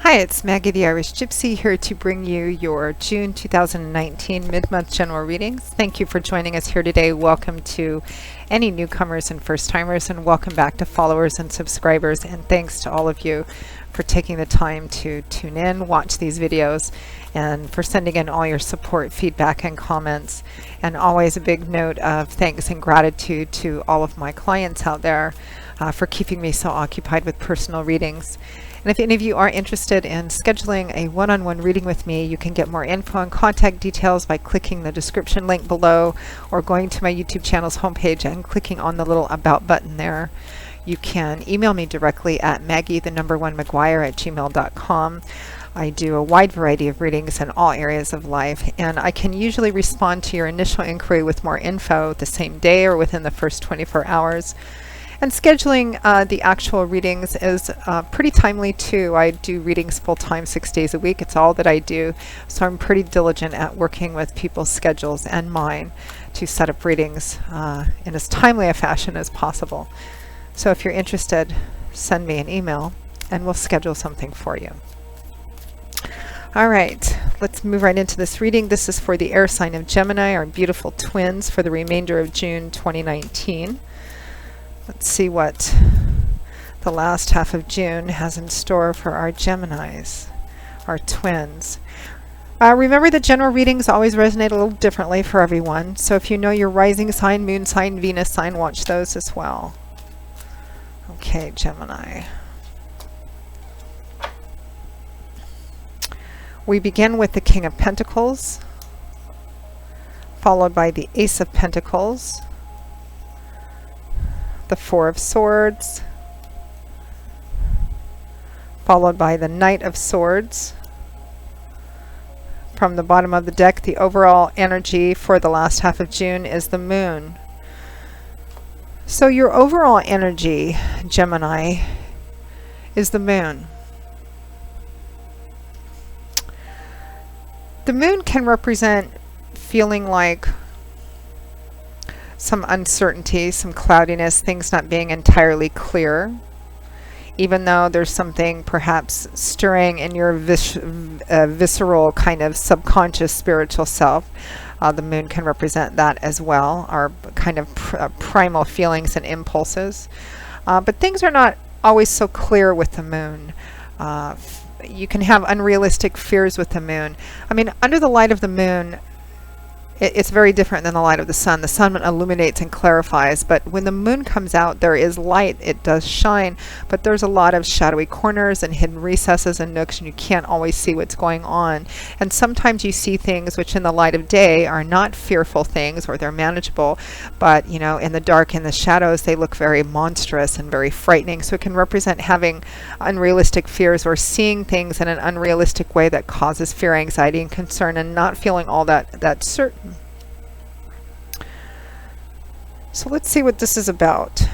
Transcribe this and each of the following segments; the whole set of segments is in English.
Hi, it's Maggie the Irish Gypsy here to bring you your June 2019 mid-month general readings. Thank you for joining us here today. Welcome to any newcomers and first-timers, and welcome back to followers and subscribers. And thanks to all of you for taking the time to tune in, watch these videos, and for sending in all your support, feedback, and comments. And always a big note of thanks and gratitude to all of my clients out there for keeping me so occupied with personal readings. And if any of you are interested in scheduling a one-on-one reading with me, you can get more info and contact details by clicking the description link below or going to my YouTube channel's homepage and clicking on the little About button there. You can email me directly at maggie1maguire@gmail.com. I do a wide variety of readings in all areas of life, and I can usually respond to your initial inquiry with more info the same day or within the first 24 hours. And scheduling the actual readings is pretty timely too. I do readings full-time 6 days a week. It's all that I do. So I'm pretty diligent at working with people's schedules and mine to set up readings in as timely a fashion as possible. So if you're interested, send me an email and we'll schedule something for you. All right, let's move right into this reading. This is for the air sign of Gemini, our beautiful twins, for the remainder of June 2019. Let's see what the last half of June has in store for our Geminis, our twins. Remember that general readings always resonate a little differently for everyone. So if you know your rising sign, moon sign, Venus sign, watch those as well. Okay, Gemini. We begin with the King of Pentacles, followed by the Ace of Pentacles, the Four of Swords, followed by the Knight of Swords. From the bottom of the deck, the overall energy for the last half of June is the Moon. So your overall energy, Gemini, is the Moon. The Moon can represent feeling like some uncertainty, some cloudiness, things not being entirely clear. Even though there's something perhaps stirring in your visceral kind of subconscious spiritual self, the Moon can represent that as well, our kind of primal feelings and impulses. But things are not always so clear with the Moon. You can have unrealistic fears with the Moon. I mean, under the light of the Moon, it's very different than the light of the sun. The sun illuminates and clarifies, but when the Moon comes out, there is light. It does shine, but there's a lot of shadowy corners and hidden recesses and nooks, and you can't always see what's going on. And sometimes you see things which in the light of day are not fearful things, or they're manageable, but you know, in the dark, in the shadows, they look very monstrous and very frightening. So it can represent having unrealistic fears or seeing things in an unrealistic way that causes fear, anxiety, and concern, and not feeling all that certain. So let's see what this is about.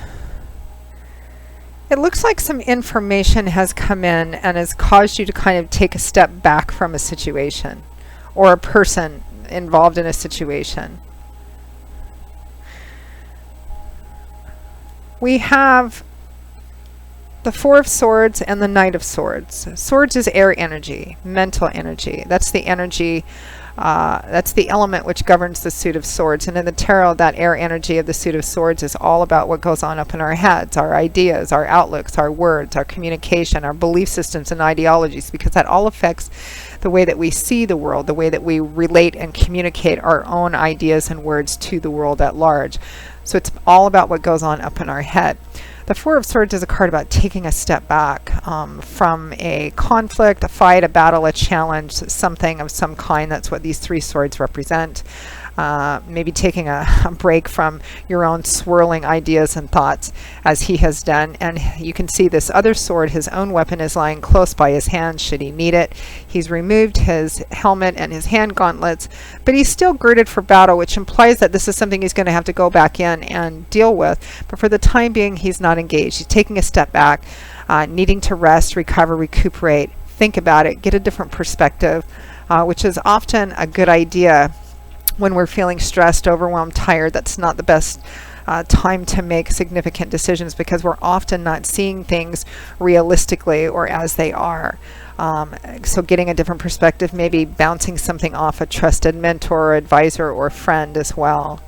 It looks like some information has come in and has caused you to kind of take a step back from a situation or a person involved in a situation. We have the Four of Swords and the Knight of Swords. Swords is air energy, mental energy. That's the energy, that's the element which governs the suit of swords. And in the tarot, that air energy of the suit of swords is all about what goes on up in our heads, our ideas, our outlooks, our words, our communication, our belief systems and ideologies, because that all affects the way that we see the world, the way that we relate and communicate our own ideas and words to the world at large. So it's all about what goes on up in our head. The Four of Swords is a card about taking a step back from a conflict, a fight, a battle, a challenge, something of some kind. That's what these three swords represent. Maybe taking a break from your own swirling ideas and thoughts, as he has done. And you can see this other sword, his own weapon, is lying close by his hand should he need it. He's removed his helmet and his hand gauntlets, but he's still girded for battle, which implies that this is something he's going to have to go back in and deal with. But for the time being, he's not engaged. He's taking a step back, needing to rest, recover, recuperate, think about it, get a different perspective, which is often a good idea when we're feeling stressed, overwhelmed, tired. That's not the best time to make significant decisions, because we're often not seeing things realistically or as they are. So getting a different perspective, maybe bouncing something off a trusted mentor, advisor, or friend as well.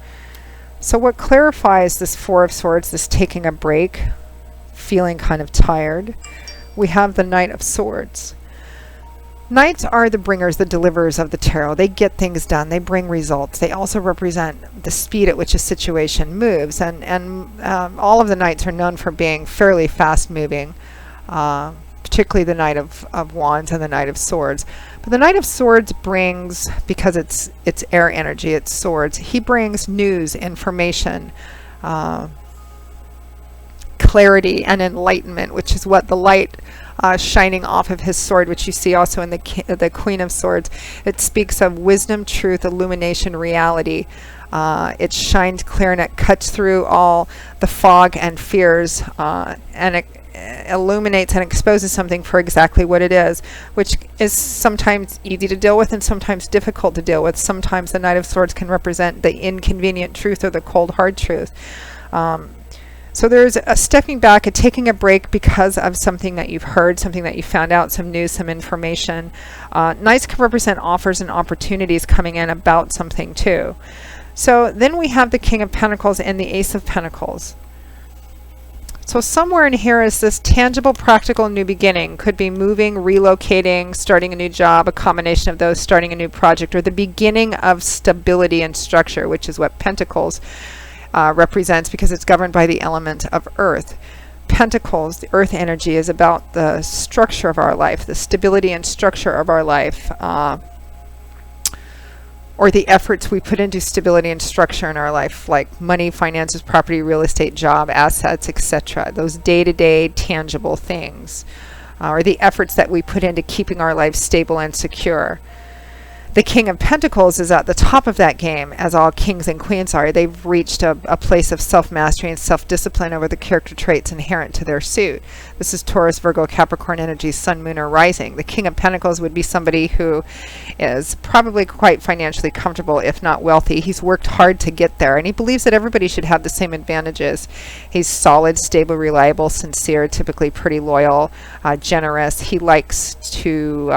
So what clarifies this Four of Swords, this taking a break, feeling kind of tired? We have the Knight of Swords. Knights are the bringers, the deliverers of the tarot. They get things done. They bring results. They also represent the speed at which a situation moves. And all of the knights are known for being fairly fast-moving, particularly the Knight of Wands and the Knight of Swords. But the Knight of Swords brings, because it's air energy, it's swords, he brings news, information, clarity, and enlightenment, which is what the light shining off of his sword, which you see also in the Queen of Swords. It speaks of wisdom, truth, illumination, reality. It shines clear and it cuts through all the fog and fears, and it illuminates and exposes something for exactly what it is, which is sometimes easy to deal with and sometimes difficult to deal with. Sometimes the Knight of Swords can represent the inconvenient truth or the cold, hard truth. So there's a stepping back, a taking a break because of something that you've heard, something that you found out, some news, some information. Knights can represent offers and opportunities coming in about something too. So then we have the King of Pentacles and the Ace of Pentacles. So somewhere in here is this tangible, practical new beginning. Could be moving, relocating, starting a new job, a combination of those, starting a new project, or the beginning of stability and structure, which is what Pentacles represents, because it's governed by the element of earth. Pentacles, the earth energy, is about the structure of our life, the stability and structure of our life, or the efforts we put into stability and structure in our life, like money, finances, property, real estate, job, assets, etc. Those day-to-day tangible things, or the efforts that we put into keeping our life stable and secure. The King of Pentacles is at the top of that game, as all kings and queens are. They've reached a place of self-mastery and self-discipline over the character traits inherent to their suit. This is Taurus, Virgo, Capricorn energy, Sun, Moon, or Rising. The King of Pentacles would be somebody who is probably quite financially comfortable, if not wealthy. He's worked hard to get there, and he believes that everybody should have the same advantages. He's solid, stable, reliable, sincere, typically pretty loyal, generous. He likes to,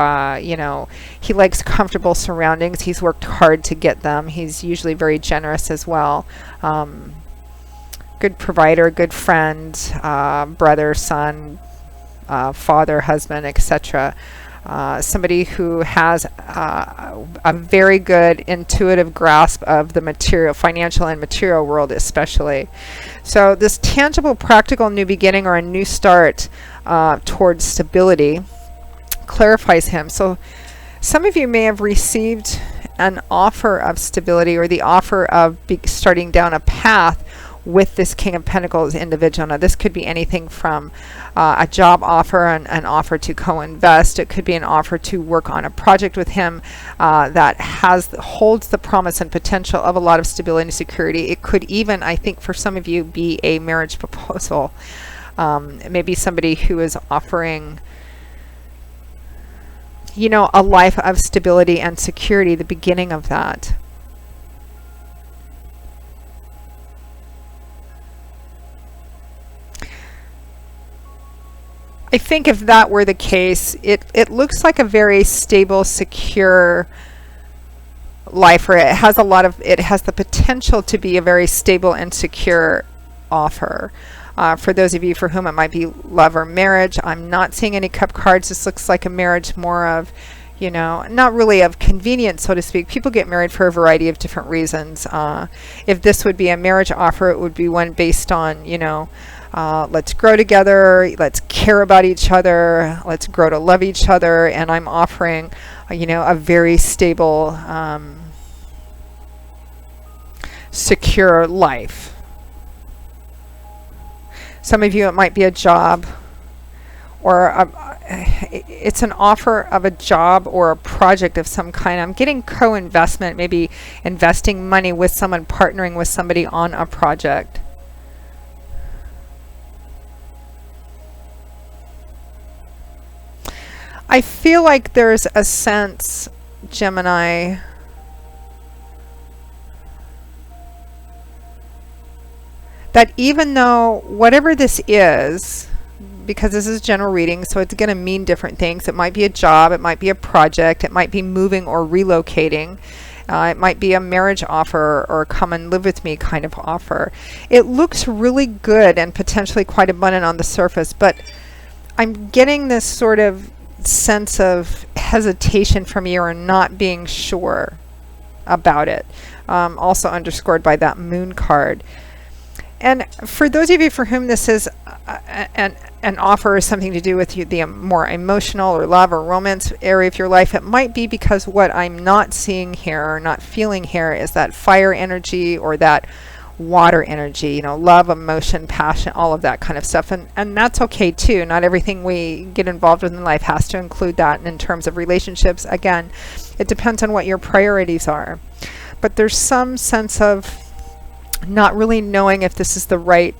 he likes comfortable surroundings. He's worked hard to get them. He's usually very generous as well. Good provider, good friend, brother, son, father, husband, etc. Somebody who has a very good intuitive grasp of the material, financial and material world especially. So this tangible, practical new beginning or a new start towards stability clarifies him. So some of you may have received an offer of stability or the offer of starting down a path with this King of Pentacles individual. Now this could be anything from a job offer, an offer to co-invest. It could be an offer to work on a project with him that holds the promise and potential of a lot of stability and security. It could even, I think for some of you, be a marriage proposal. Maybe somebody who is offering a life of stability and security, the beginning of that. I think if that were the case, it looks like a very stable, secure life, or it has the potential to be a very stable and secure offer. For those of you for whom it might be love or marriage, I'm not seeing any cup cards. This looks like a marriage more of, not really of convenience, so to speak. People get married for a variety of different reasons. If this would be a marriage offer, it would be one based on, let's grow together, let's care about each other, let's grow to love each other, and I'm offering, a very stable, secure life. Some of you, it might be a job, or it's an offer of a job or a project of some kind. I'm getting co-investment, maybe investing money with someone, partnering with somebody on a project. I feel like there's a sense, Gemini, that even though whatever this is, because this is general reading, so it's going to mean different things. It might be a job, it might be a project, it might be moving or relocating. It might be a marriage offer or a come and live with me kind of offer. It looks really good and potentially quite abundant on the surface, but I'm getting this sort of sense of hesitation from you or not being sure about it. Also underscored by that moon card. And for those of you for whom this is an offer or something to do with you, the more emotional or love or romance area of your life, it might be because what I'm not seeing here or not feeling here is that fire energy or that water energy, you know, love, emotion, passion, all of that kind of stuff. And that's okay too. Not everything we get involved with in life has to include that. And in terms of relationships, again, it depends on what your priorities are. But there's some sense of not really knowing if this is the right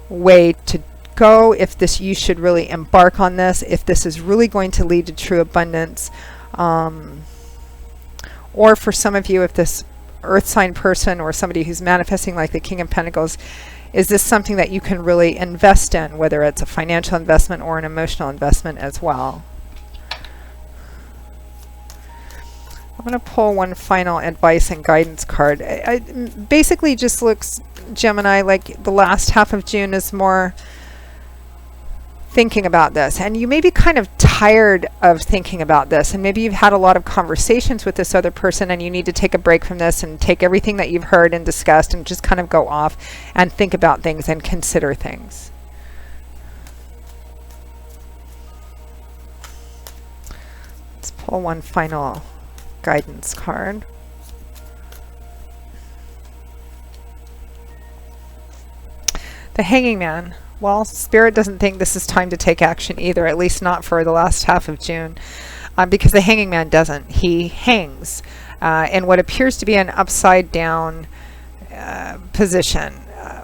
way to go, if this you should really embark on this, if this is really going to lead to true abundance, or for some of you, if this earth sign person or somebody who's manifesting like the King of Pentacles, is this something that you can really invest in, whether it's a financial investment or an emotional investment as well. I'm going to pull one final advice and guidance card. It basically just looks, Gemini, like the last half of June is more thinking about this. And you may be kind of tired of thinking about this. And maybe you've had a lot of conversations with this other person and you need to take a break from this and take everything that you've heard and discussed and just kind of go off and think about things and consider things. Let's pull one final guidance card. The Hanging Man. Well, Spirit doesn't think this is time to take action either, at least not for the last half of June, because the Hanging Man doesn't. He hangs in what appears to be an upside down position.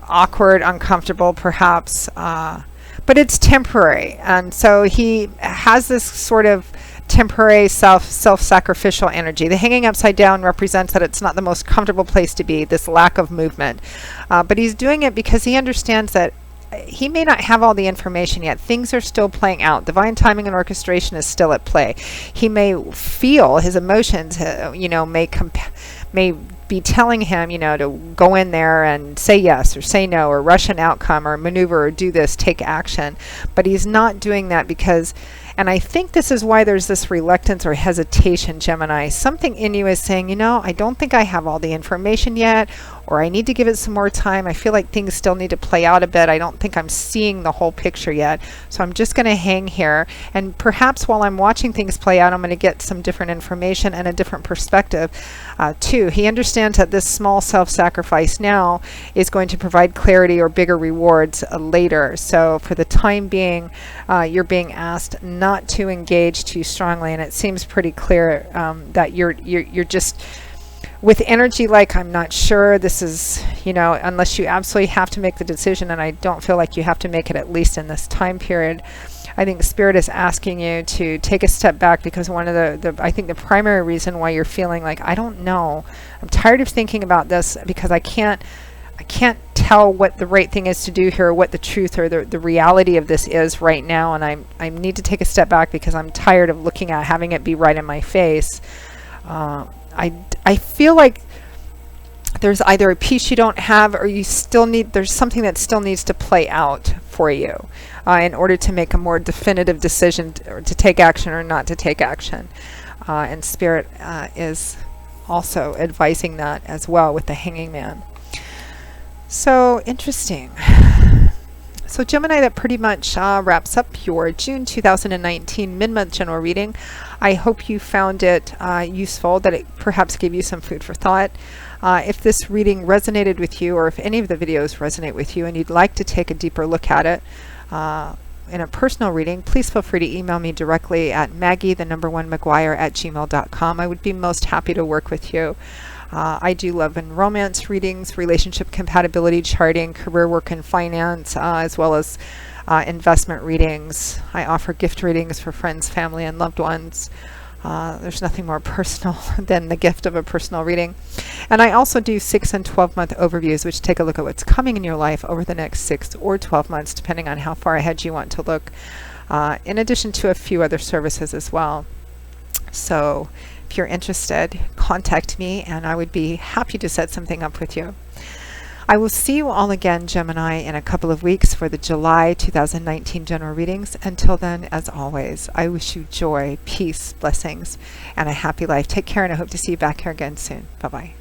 Awkward, uncomfortable perhaps, but it's temporary. And so he has this sort of temporary self-sacrificial energy. The hanging upside down represents that it's not the most comfortable place to be, this lack of movement. But he's doing it because he understands that he may not have all the information yet. Things are still playing out. Divine timing and orchestration is still at play. He may feel his emotions, may be telling him, to go in there and say yes or say no or rush an outcome or maneuver or do this, take action. But he's not doing that because, and I think this is why there's this reluctance or hesitation, Gemini. Something in you is saying, I don't think I have all the information yet, or I need to give it some more time. I feel like things still need to play out a bit. I don't think I'm seeing the whole picture yet. So I'm just going to hang here. And perhaps while I'm watching things play out, I'm going to get some different information and a different perspective too. He understands that this small self-sacrifice now is going to provide clarity or bigger rewards later. So for the time being, you're being asked not to engage too strongly. And it seems pretty clear that you're just with energy like, I'm not sure, this is, unless you absolutely have to make the decision, and I don't feel like you have to make it at least in this time period. I think Spirit is asking you to take a step back because one of I think the primary reason why you're feeling like, I don't know, I'm tired of thinking about this because I can't tell what the right thing is to do here, or what the truth or the reality of this is right now, and I need to take a step back because I'm tired of looking at having it be right in my face. I feel like there's either a piece you don't have, or there's something that still needs to play out for you in order to make a more definitive decision to take action or not to take action. And Spirit is also advising that as well with the Hanging Man. So interesting. So Gemini, that pretty much wraps up your June 2019 mid-month general reading. I hope you found it useful, that it perhaps gave you some food for thought. If this reading resonated with you, or if any of the videos resonate with you and you'd like to take a deeper look at it in a personal reading, please feel free to email me directly at maggie1mcguire@gmail.com. I would be most happy to work with you. I do love and romance readings, relationship compatibility charting, career, work, and finance, as well as investment readings. I offer gift readings for friends, family, and loved ones. There's nothing more personal than the gift of a personal reading. And I also do 6 and 12-month overviews, which take a look at what's coming in your life over the next 6 or 12 months, depending on how far ahead you want to look, in addition to a few other services as well. So if you're interested, contact me and I would be happy to set something up with you. I will see you all again, Gemini, in a couple of weeks for the July 2019 general readings. Until then, as always, I wish you joy, peace, blessings, and a happy life. Take care, and I hope to see you back here again soon. Bye-bye.